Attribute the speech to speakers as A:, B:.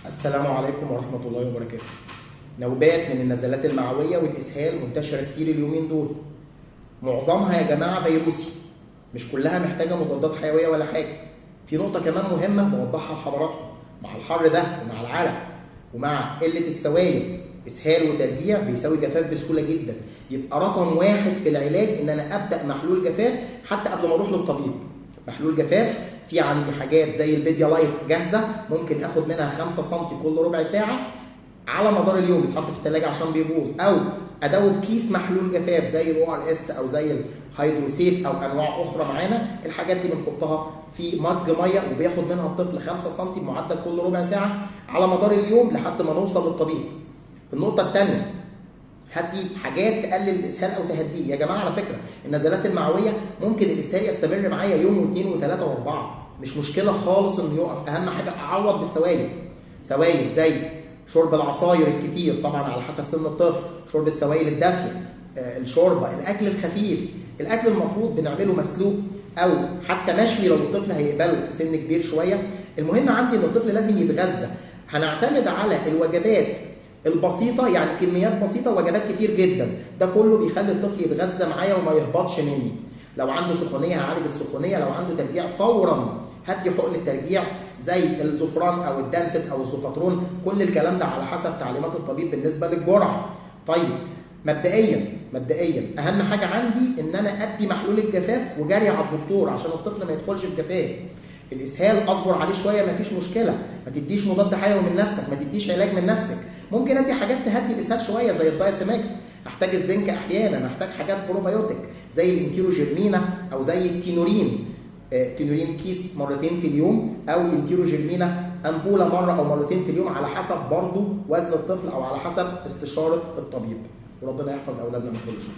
A: السلام عليكم ورحمة الله وبركاته. نوبات من النزلات المعوية والإسهال منتشرة كتير اليومين دول. معظمها يا جماعة فيروسي، مش كلها محتاجة مضادات حيوية ولا حاجة. في نقطة كمان مهمة بوضحها لحضراتكم، مع الحر ده ومع العرق ومع قلة السوائل إسهال وترجيع بيساوي جفاف بسهولة جدا. يبقى رقم واحد في العلاج إن أنا أبدأ محلول جفاف حتى قبل ما أروح للطبيب. محلول جفاف في عندي حاجات زي البيديالايت جاهزه، ممكن اخد منها 5 سم كل ربع ساعه على مدار اليوم، بيتحط في الثلاجه عشان بيبوظ، او ادوب كيس محلول جفاف زي الاو ار اس او زي الهيدروسيت او انواع اخرى معانا. الحاجات دي بنحطها في مج ميه وبياخد منها الطفل 5 سم بمعدل كل ربع ساعه على مدار اليوم لحد ما نوصل للطبيب. النقطه الثانيه، هدي حاجات تقلل الاسهال او تهديه. يا جماعه على فكره النزلات المعويه ممكن الاسهال يستمر معايا يوم واثنين وثلاثه واربعه، مش مشكله خالص انه يقف. اهم حاجه اعوض بالسوائل، سوائل زي شرب العصاير الكتير طبعا على حسب سن الطفل، شرب السوائل الدافيه، الشوربه، الاكل الخفيف. الاكل المفروض بنعمله مسلوق او حتى مشوي لو الطفل هيقبله في سن كبير شويه. المهم عندي ان الطفل لازم يتغذى. هنعتمد على الوجبات البسيطه، يعني كميات بسيطه ووجبات كتير جدا. ده كله بيخلي الطفل يتغذى معايا وما يهبطش مني. لو عنده سخونيه هعالج السخونيه، لو عنده ترجيع فورا هدي حقن الترجيع زي الزوفران او الدانست او الزوفاترون. كل الكلام ده على حسب تعليمات الطبيب بالنسبه للجرعه. طيب مبدئيا اهم حاجه عندي ان انا ادي محلول الجفاف وجري على الدكتور عشان الطفل ما يدخلش في جفاف. الاسهال اصبر عليه شويه مفيش مشكله، ما تديش مضاد حيوي من نفسك، ما تديش علاج من نفسك. ممكن ادي حاجات تهدي الاسهال شويه زي الدايسيماكت، احتاج الزنك احيانا، احتاج حاجات بروبايوتيك زي الانتيروجيرمينا او زي التينورين. تينورين كيس مرتين في اليوم، او انتيروجيرمينا امبوله مره او مرتين في اليوم، على حسب برضه وزن الطفل او على حسب استشاره الطبيب. وربنا يحفظ اولادنا من كل شر.